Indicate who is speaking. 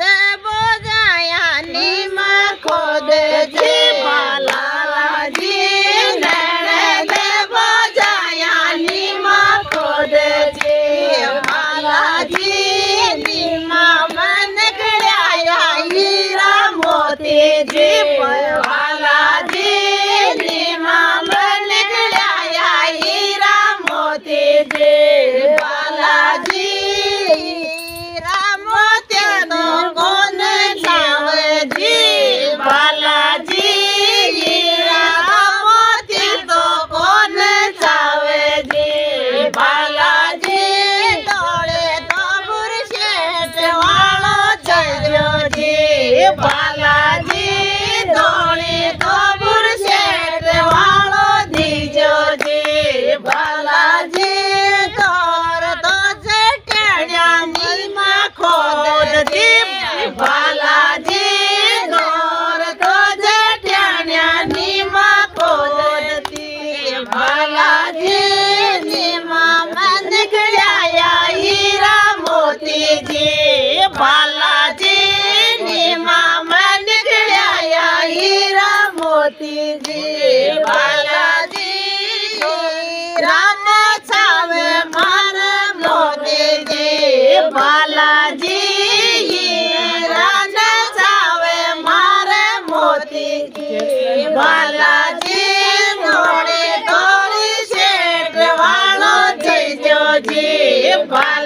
Speaker 1: देवो जाया नीमा खोद जी बालाजी नैन देवो जाया नीमा खोद जी बालाजी नीमा मन खड़ाया हीरा मोती जी बालाजी नीमा मन खड़ाया हीरा मोती जी बालाजी बालाजी धोली तो बुरशेट वालो दीजो जी बालाजी तोर तो जटण्या नीमा खोद जी बालाजी तोर तो जटण्या नीमा खोद जी बालाजी नीमा मन खड़ाया हीरा मोती जी बालाजी मोती जी बालाजी राम छावे मारे मोती जी बालाजी राम छावे मारे मोती जी बालाजी थोड़ी थोड़ी शेट वालो जी बालाजी।